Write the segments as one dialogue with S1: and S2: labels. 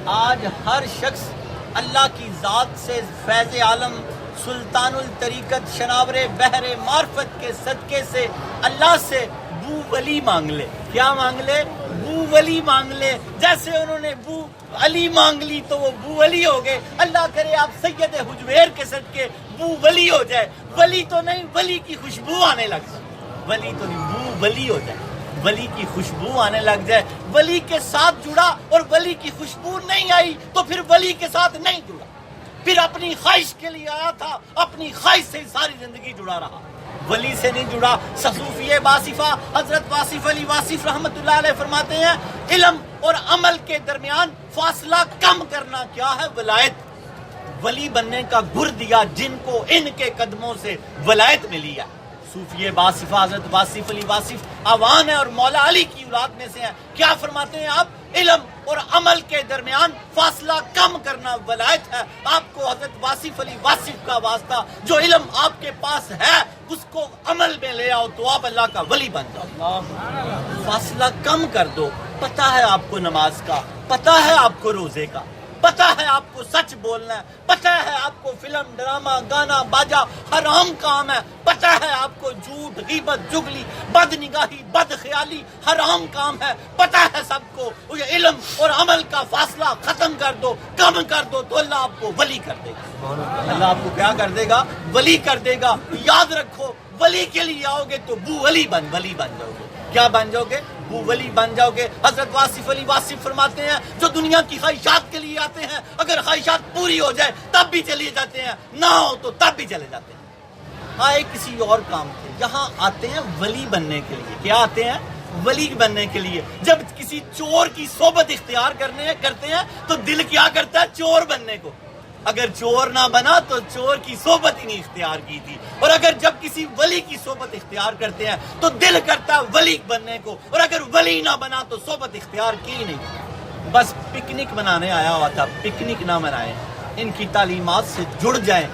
S1: آج ہر شخص اللہ کی ذات سے فیض عالم سلطان الطریقت شناور بحر معرفت کے صدقے سے اللہ سے بو ولی مانگ لے. کیا مانگ لے؟ بو ولی مانگ لے. جیسے انہوں نے بو علی مانگ لی تو وہ بو ولی ہو گئے. اللہ کرے آپ سید حجویر کے صدقے بو ولی ہو جائے. ولی تو نہیں، ولی کی خوشبو آنے لگ جائے. ولی تو نہیں، بو ولی ہو جائے، ولی کی خوشبو آنے لگ جائے. ولی کے ساتھ جڑا اور ولی کی خوشبو نہیں آئی تو پھر ولی کے ساتھ نہیں جڑا. پھر اپنی خواہش کے لیے آیا تھا، اپنی خواہش سے ساری زندگی جڑا رہا، ولی سے نہیں جڑا. صوفی واصفہ حضرت واصف علی واصف رحمۃ اللہ علیہ فرماتے ہیں علم اور عمل کے درمیان فاصلہ کم کرنا کیا ہے؟ ولایت. ولی بننے کا گر دیا جن کو ان کے قدموں سے ولایت ملی ہے. صوفی واصفہ حضرت واصف علی واصف عوان ہے اور مولا علی کی اولاد میں سے ہیں. کیا فرماتے ہیں آپ؟ علم اور عمل کے درمیان فاصلہ کم کرنا ولایت ہے. آپ کو حضرت واصف علی واصف کا واسطہ، جو علم آپ کے پاس ہے اس کو عمل میں لے آؤ تو آپ اللہ کا ولی بن جاؤ. فاصلہ کم کر دو. پتہ ہے آپ کو نماز کا، پتہ ہے آپ کو روزے کا، پتہ ہے آپ کو سچ بولنا ہے، پتہ ہے آپ کو فلم ڈرامہ گانا باجا حرام کام ہے، پتہ ہے آپ کو جھوٹ غیبت جگلی بد نگاہی بد خیالی حرام کام ہے، پتہ ہے سب کو. یہ علم اور عمل کا فاصلہ ختم کر دو، کم کر دو تو اللہ آپ کو ولی کر دے گا. اللہ آپ کو کیا کر دے گا؟ ولی کر دے گا. یاد رکھو، ولی کے لیے آؤ گے تو بو ولی بن جاؤ گے. کیا بن جاؤ گے؟ بو ولی بن جاؤ گے. حضرت واصف علی واصف فرماتے ہیں جو دنیا کی خواہشات کے لیے آتے ہیں، اگر خواہشات پوری ہو جائے تب بھی چلے جاتے ہیں، نہ ہو تو تب بھی چلے جاتے ہیں. آئے کسی اور کام تھے، یہاں آتے ہیں ولی بننے کے لیے. کیا آتے ہیں؟ ولی بننے کے لیے. جب کسی چور کی صحبت اختیار کرتے ہیں تو دل کیا کرتا ہے؟ چور بننے کو. اگر چور نہ بنا تو چور کی صحبت ہی نہیں اختیار کی تھی. اور اگر جب کسی ولی کی صحبت اختیار کرتے ہیں تو دل کرتا ہے ولی بننے کو. اور اگر ولی نہ بنا تو صحبت اختیار کی ہی نہیں. بس پکنک منانے آیا ہوا تھا. پکنک نہ منائیں، ان کی تعلیمات سے جڑ جائیں.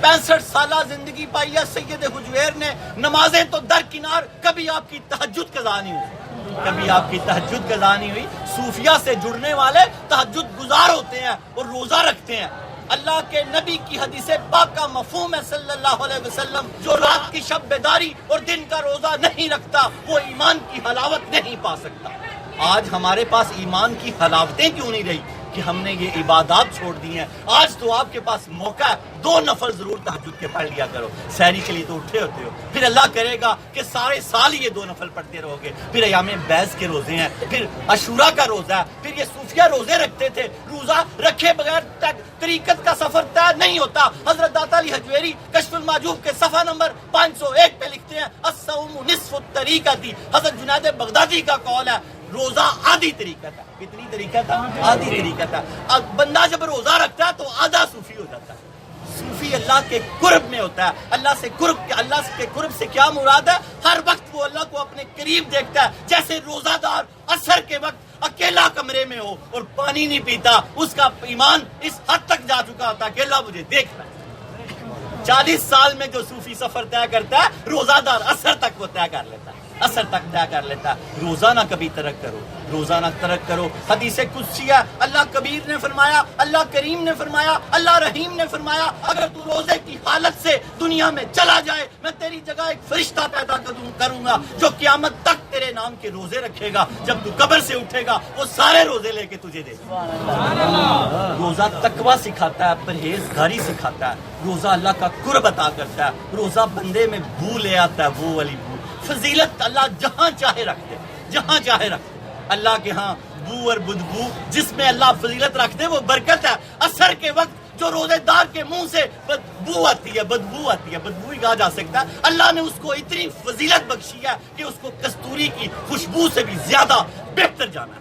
S1: 65 سالہ زندگی پائی ہے سید حجویر نے. نمازیں تو درکنار، کبھی آپ کی تہجد قضا نہیں ہوئی، کبھی آپ کی تہجد قضا نہیں ہوئی. صوفیہ سے جڑنے والے تہجد گزار ہوتے ہیں اور روزہ رکھتے ہیں. اللہ کے نبی کی حدیث پاک کا مفہوم ہے صلی اللہ علیہ وسلم، جو رات کی شب بیداری اور دن کا روزہ نہیں رکھتا وہ ایمان کی حلاوت نہیں پا سکتا. آج ہمارے پاس ایمان کی حلاوتیں کیوں نہیں رہی؟ کہ ہم نے یہ عبادات چھوڑ دی ہیں. آج تو آپ کے پاس موقع ہے، 2 نفل ضرور تہجد کے پڑھ لیا کرو. سحری کے لیے تو اٹھے ہوتے ہو، پھر اللہ کرے گا کہ سارے سال یہ 2 نفل پڑھتے رہو گے. پھر ایام بیس کے روزے ہیں، پھر عاشورہ کا روزہ ہے. پھر یہ صوفیہ روزے رکھتے تھے. روزہ رکھے بغیر طریقت کا سفر طے نہیں ہوتا. حضرت داتا علی حجویری کشف المحجوب کے صفحہ نمبر 501 پہ لکھتے ہیں الصوم نصف الطریقۃ. حضرت جنید بغدادی کا قول ہے روزہ آدھی طریقت ہے. کتنی طریقت ہے؟ آدھی طریقت ہے. اب بندہ جب روزہ رکھتا ہے تو آدھا صوفی ہو جاتا ہے. صوفی اللہ کے قرب میں ہوتا ہے. اللہ کے قرب سے کیا مراد ہے؟ ہر وقت وہ اللہ کو اپنے قریب دیکھتا ہے. جیسے روزہ دار عصر کے وقت اکیلا کمرے میں ہو اور پانی نہیں پیتا، اس کا ایمان اس حد تک جا چکا ہوتا ہے کہ اللہ مجھے دیکھ رہا ہے. 40 سال میں جو صوفی سفر طے کرتا ہے، روزہ دار عصر تک وہ طے کر لیتا ہے، عصر تک طے کر لیتا ہے. روزہ نہ کبھی ترک کرو، روزہ نہ ترک کرو. حدیث قدسی ہے، اللہ کبیر نے فرمایا، اللہ کریم نے فرمایا، اللہ رحیم نے فرمایا اگر تو روزے کی حالت سے دنیا میں چلا جائے میں تیری جگہ ایک فرشتہ پیدا کروں گا جو قیامت تک تیرے نام کے روزے رکھے گا. جب تو قبر سے اٹھے گا وہ سارے روزے لے کے تجھے دے گا. روزہ تقویٰ سکھاتا ہے، پرہیزگاری سکھاتا ہے. روزہ اللہ کا قرب عطا کرتا ہے. روزہ بندے میں بو لے آتا ہے، وہ والی بو. فضیلت اللہ جہاں چاہے رکھ دے، جہاں چاہے رکھ دے. اللہ کے ہاں بو اور بدبو جس میں اللہ فضیلت رکھ دے وہ برکت ہے. عصر کے وقت جو روزے دار کے منہ سے بدبو آتی ہے، بدبو ہی کہا جا سکتا ہے. اللہ نے اس کو اتنی فضیلت بخشی ہے کہ اس کو کستوری کی خوشبو سے بھی زیادہ بہتر جانا ہے.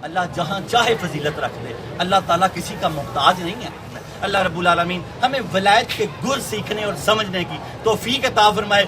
S1: اللہ جہاں چاہے فضیلت رکھ دے. اللہ تعالیٰ کسی کا محتاج نہیں ہے. اللہ رب العالمین ہمیں ولایت کے گر سیکھنے اور سمجھنے کی توفیق عطا فرمائے.